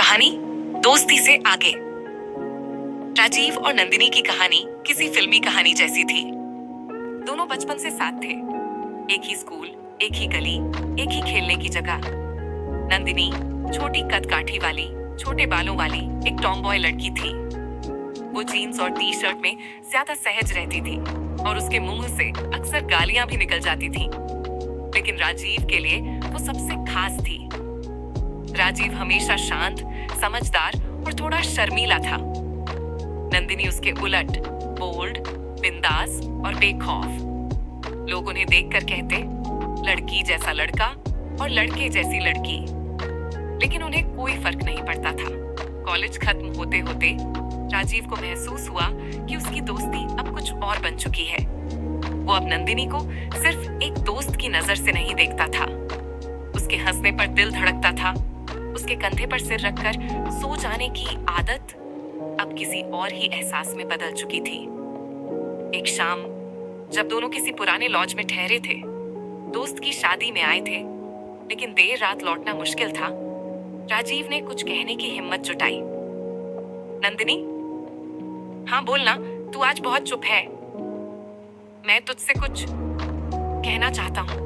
कहानी दोस्ती से आगे। राजीव और नंदिनी की कहानी किसी फिल्मी कहानी जैसी थी। दोनों बचपन से साथ थे, एक ही स्कूल, एक ही गली, एक ही खेलने की जगह। नंदिनी छोटी कद-काठी वाली, छोटे बालों वाली एक टॉमबॉय लड़की थी। वो जीन्स और टी शर्ट में ज्यादा सहज रहती थी और उसके मुंह से अक्सर गालियां भी निकल जाती थी। लेकिन राजीव के लिए वो सबसे खास थी। राजीव हमेशा शांत, समझदार और थोड़ा शर्मीला था। नंदिनी उसके उलट बोल्ड, बिंदास और बेखौफ। लोग उन्हें देखकर कहते, लड़की जैसा लड़का और लड़के जैसी लड़की। लेकिन उन्हें कोई फर्क नहीं पड़ता था। कॉलेज खत्म होते होते राजीव को महसूस हुआ कि उसकी दोस्ती अब कुछ और बन चुकी है। वो अब नंदिनी को सिर्फ एक दोस्त की नजर से नहीं देखता था। उसके हंसने पर दिल धड़कता था। उसके कंधे पर सिर रखकर सो जाने की आदत अब किसी और ही एहसास में बदल चुकी थी। एक शाम जब दोनों किसी पुराने लॉज में ठहरे थे, दोस्त की शादी में आए थे, लेकिन देर रात लौटना मुश्किल था, राजीव ने कुछ कहने की हिम्मत जुटाई। नंदिनी, हाँ बोलना, तू आज बहुत चुप है। मैं तुझसे कुछ कहना चाहता हूँ,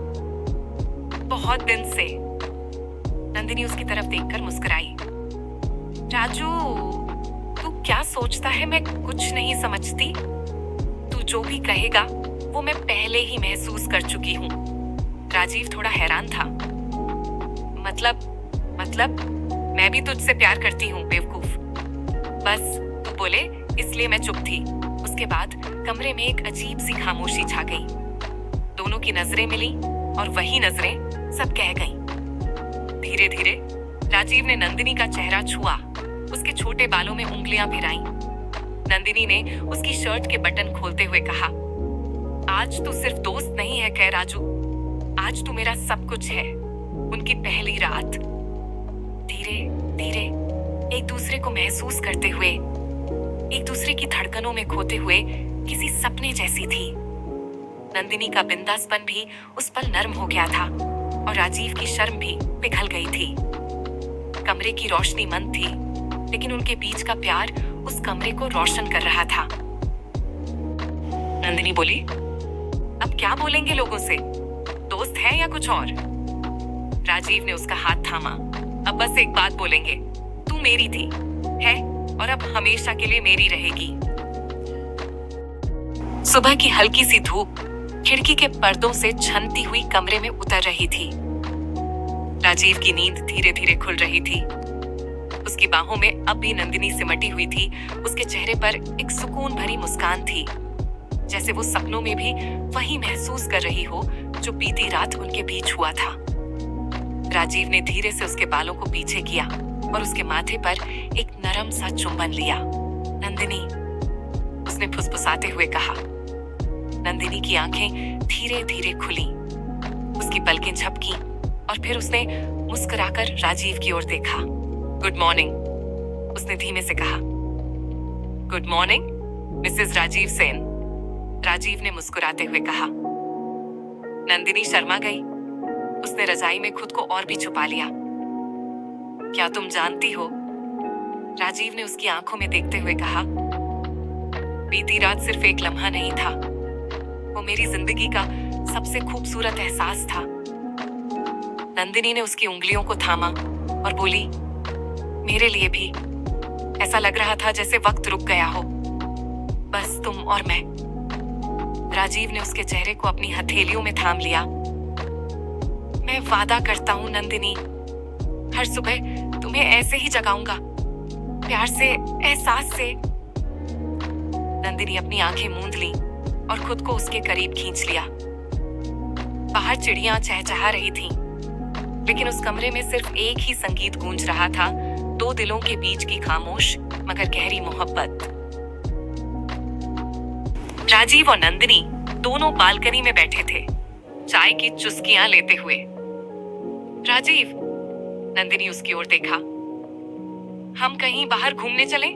बहुत दिन से। नंदिनी उसकी तरफ देखकर मुस्कुराई। राजू, तू क्या सोचता है मैं कुछ नहीं समझती? तू जो भी कहेगा वो मैं पहले ही महसूस कर चुकी हूँ। राजीव थोड़ा हैरान था। मतलब मैं भी तुझसे प्यार करती हूँ बेवकूफ। बस तू बोले इसलिए मैं चुप थी। उसके बाद कमरे में एक अजीब सी खामोशी छा गई। दोनों की नजरें मिली और वही नजरें सब कह गईं। धीरे धीरे राजीव ने नंदिनी का चेहरा छुआ, उसके छोटे बालों में उंगलियां भिराईं। नंदिनी ने उसकी शर्ट के बटन खोलते हुए कहा, आज तू सिर्फ दोस्त नहीं है कह राजू, आज तू मेरा सब कुछ है। उनकी पहली रात। धीरे धीरे एक दूसरे को महसूस करते हुए, एक दूसरे की धड़कनों में खोते हुए किसी सपने जैसी थी। नंदिनी का बिंदासपन भी उस पल नरम हो गया था और राजीव की शर्म भी पिघल गई थी। कमरे की रोशनी मंद थी, लेकिन उनके बीच का प्यार उस कमरे को रोशन कर रहा था। नंदिनी बोली, अब क्या बोलेंगे लोगों से? दोस्त है या कुछ और? राजीव ने उसका हाथ थामा। अब बस एक बात बोलेंगे, तू मेरी थी, है और अब हमेशा के लिए मेरी रहेगी। सुबह की हल्की सी धूप खिड़की के पर्दों से छनती हुई कमरे में उतर रही थी। राजीव की नींद धीरे धीरे खुल रही थी। उसकी बाहों में अब भी नंदिनी सिमटी हुई थी। उसके चेहरे पर एक सुकून भरी मुस्कान थी, जैसे वो सपनों में भी वही महसूस कर रही हो जो बीती रात उनके बीच हुआ था। राजीव ने धीरे से उसके बालों को पीछे किया और उसके माथे पर एक नरम सा चुंबन लिया। नंदिनी, उसने फुसफुसाते हुए कहा। नंदिनी की आंखें धीरे धीरे खुली, उसकी पलकें झपकी और फिर उसने मुस्कुराकर राजीव की ओर देखा। गुड मॉर्निंग, उसने धीमे से कहा। Good morning Mrs Rajiv Sen, Rajiv ने मुस्कुराते हुए कहा। नंदिनी शर्मा गई। उसने रजाई में खुद को और भी छुपा लिया। क्या तुम जानती हो, राजीव ने उसकी आंखों में देखते हुए कहा, बीती रात सिर्फ एक लम्हा नहीं था, वो मेरी जिंदगी का सबसे खूबसूरत एहसास था। नंदिनी ने उसकी उंगलियों को थामा और बोली, मेरे लिए भी। ऐसा लग रहा था जैसे वक्त रुक गया हो, बस तुम और मैं। राजीव ने उसके चेहरे को अपनी हथेलियों में थाम लिया। मैं वादा करता हूं नंदिनी, हर सुबह तुम्हें ऐसे ही जगाऊंगा, प्यार से, एहसास से। नंदिनी अपनी आंखें मूंद ली और खुद को उसके करीब खींच लिया। बाहर चिड़ियां चहचहा रही थीं, लेकिन उस कमरे में सिर्फ एक ही संगीत गूंज रहा था, दो दिलों के बीच की खामोश मगर गहरी मोहब्बत। राजीव और नंदिनी दोनों बालकनी में बैठे थे, चाय की चुस्कियां लेते हुए। राजीव, नंदिनी उसकी ओर देखा, हम कहीं बाहर घूमने चलें?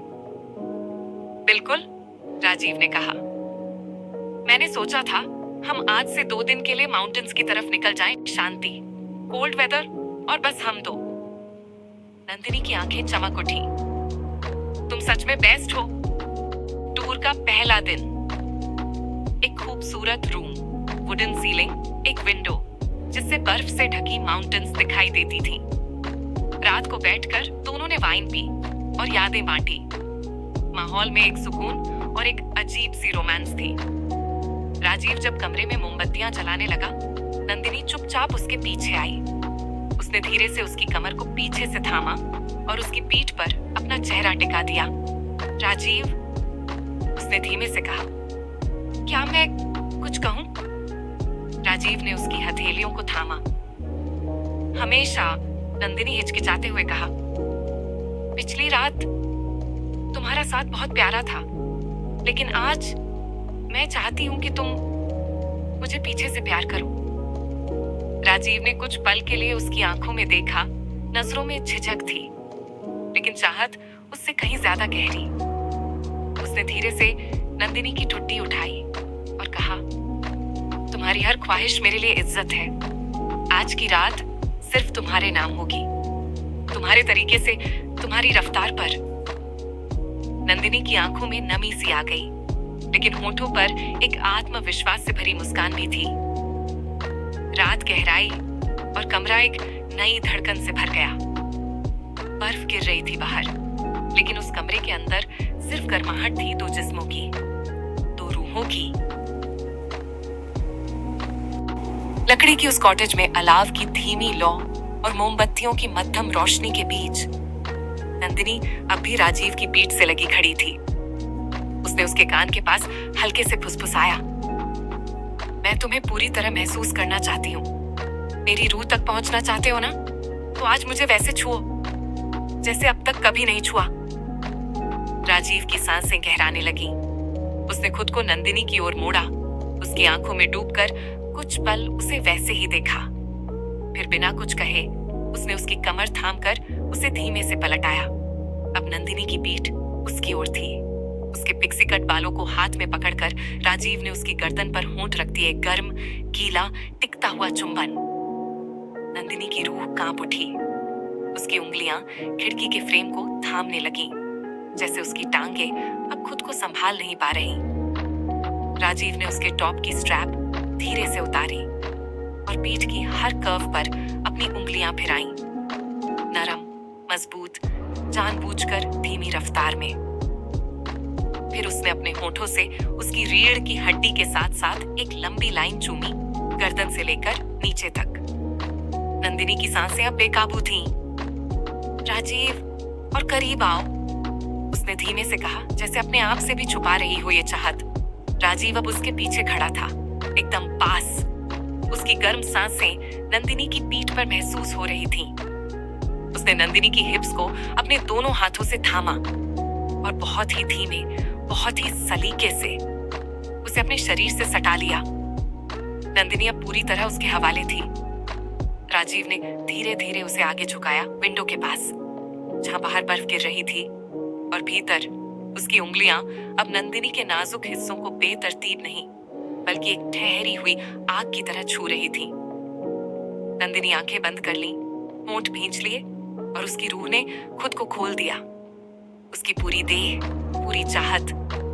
बिल्कुल, राजीव ने कहा। मैंने सोचा था हम आज से 2 दिन के लिए माउंटेन्स की तरफ निकल जाएं, शांति, कोल्ड वेदर और बस हम दो। नंदिनी की आंखें चमक उठी। तुम सच में बेस्ट हो। टूर का पहला दिन। एक खूबसूरत रूम, वुडन सीलिंग, एक विंडो जिससे बर्फ से ढकी माउंटेन्स दिखाई देती थी। रात को बैठकर दोनों ने वाइन पी और यादें बांटी। माहौल में एक सुकून और एक अजीब सी रोमांस थी। राजीव जब कमरे में मोमबत्तियां जलाने लगा, नंदिनी चुपचाप उसके पीछे आई। उसने धीरे से उसकी कमर को पीछे से थामा और उसकी पीठ पर अपना चेहरा टिका दिया। राजीव, उसने धीमे से कहा, क्या मैं कुछ कहूं? राजीव ने उसकी हथेलियों को थामा। हमेशा, नंदिनी हिचकिचाते हुए कहा। पिछली रात तुम्हारा साथ बहुत प्यारा था, लेकिन आज मैं चाहती हूं कि तुम मुझे पीछे से प्यार करो। राजीव ने कुछ पल के लिए उसकी आंखों में देखा। नजरों में झिझक थी, लेकिन चाहत उससे कहीं ज्यादा गहरी। उसने धीरे से नंदिनी की ठुड्डी उठाई और कहा, तुम्हारी हर ख्वाहिश मेरे लिए इज्जत है। आज की रात सिर्फ तुम्हारे नाम होगी, तुम्हारे तरीके से, तुम्हारी रफ्तार पर। नंदिनी की आंखों में नमी सी आ गई, लेकिन होठों पर एक आत्मविश्वास से भरी मुस्कान भी थी। रात गहराई और कमरा एक नई धड़कन से भर गया। बर्फ गिर रही थी बाहर, लेकिन उस कमरे के अंदर सिर्फ गर्माहट थी, दो जिस्मों की, दो रूहों की। लकड़ी की उस कॉटेज में अलाव की धीमी लौ और मोमबत्तियों की मध्यम रोशनी के बीच नंदिनी अब भी राजीव की पीठ से लगी खड़ी थी। उसने उसके कान के पास हल्के से फुसफुसाया, मैं तुम्हें पूरी तरह महसूस करना चाहती हूँ। मेरी रूह तक पहुंचना चाहते हो ना? तो आज मुझे वैसे छुओ जैसे अब तक कभी नहीं छुआ। राजीव की सांसें गहराने लगी। उसने खुद को नंदिनी की ओर मोड़ा। उसकी आंखों में डूबकर कुछ पल उसे वैसे ही देखा। फिर बिना कुछ कहे उसने उसकी कमर थामकर उसे धीमे से पलटाया। अब नंदिनी की पीठ उसकी ओर थी। उसके पिक्सी कट बालों को हाथ में पकड़कर राजीव ने उसकी गर्दन पर होंठ रख दिए गर्म, गीला, टिकता हुआ चुंबन। नंदिनी की रूह कांप उठी। उसकी उंगलियां खिड़की के फ्रेम को थामने लगी, जैसे उसकी टांगे अब खुद को संभाल नहीं पा रही। राजीव ने उसके टॉप की स्ट्रैप धीरे से उतारी और पीठ की हर कर्व पर अपनी उंगलियां फिराईं। नरम, मजबूत, जानबूझकर धीमी रफ्तार में। फिर उसने अपने होठों से उसकी रीढ़ की हड्डी के साथ साथ एक लंबी लाइन चूमी, गर्दन से लेकर नीचे तक। नंदिनी की सांसें अब बेकाबू थीं। राजीव, और करीब आओ, उसने धीमे से कहा, जैसे अपने आप से भी छुपा रही हो ये चाहत। राजीव अब उसके पीछे खड़ा था, एकदम पास। उसकी गर्म सांसें नंदिनी की पीठ पर महसूस हो रही थीं। उसने नंदिनी की हिप्स को अपने दोनों हाथों से थामा और बहुत ही धीमे, बहुत ही सलीके से उसे अपने शरीर से सटा लिया। नंदिनी अब पूरी तरह उसके हवाले थी। राजीव ने धीरे धीरे उसे आगे झुकाया, विंडो के पास, जहां बाहर बर्फ गिर रही थी, और भीतर उसकी उंगलियां अब नंदिनी के नाजुक हिस्सों को बेतरतीब नहीं, बल्कि एक ठहरी हुई आग की तरह छू रही थी। नंदिनी आंखें बंद कर ली, होंठ भींच लिए, और उसकी रूह ने खुद को खोल दिया। उसकी पूरी देह, पूरी चाहत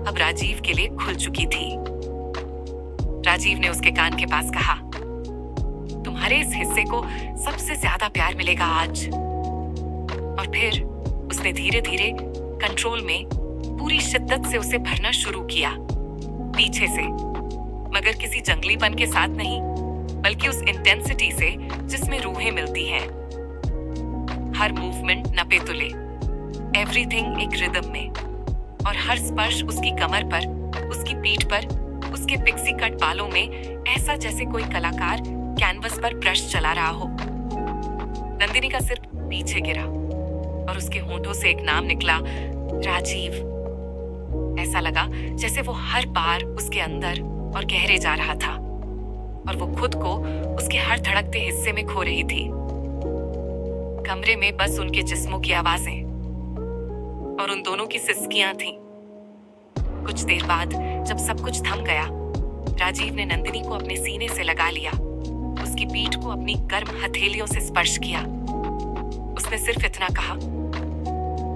अब राजीव के लिए खुल चुकी थी। राजीव ने उसके कान के पास कहा, तुम्हारे इस हिस्से को सबसे ज्यादा प्यार मिलेगा आज। और फिर उसने धीरे धीरे कंट्रोल में पूरी शिद्दत से उसे भरना शुरू किया, पीछे से, मगर किसी जंगलीपन के साथ नहीं, बल्कि उस इंटेंसिटी से जिसमें रूहें मिलती हैं। हर मूवमेंट नपे तुले, एवरीथिंग एक रिदम में, और हर स्पर्श उसकी कमर पर, उसकी पीठ पर, उसके पिक्सी कट बालों में ऐसा जैसे कोई कलाकार कैनवस पर ब्रश चला रहा हो। नंदिनी का सिर पीछे गिरा और उसके होंठों से एक नाम निकला, राजीव। ऐसा लगा जैसे वो हर बार उसके अंदर और गहरे जा रहा था, और वो खुद को उसके हर धड़कते हिस्से में खो रही थी। कमरे में बस उनके जिस्मों की आवाजें और उन दोनों की सिसकियां थीं। कुछ देर बाद जब सब कुछ थम गया, राजीव ने नंदिनी को अपने सीने से लगा लिया, उसकी पीठ को अपनी गर्म हथेलियों से स्पर्श किया, उसने सिर्फ इतना कहा,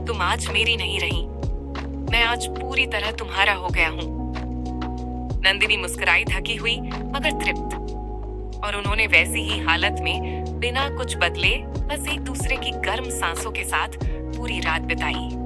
तुम आज मेरी नहीं रही, मैं आज पूरी तरह तुम्हारा हो गया हूं। नंदिनी मुस्कुराई, थकी हुई मगर तृप्त, और उन्होंने वैसी ही हालत में बिना कुछ बदले बस एक दूसरे की गर्म सांसों के साथ पूरी रात बिताई।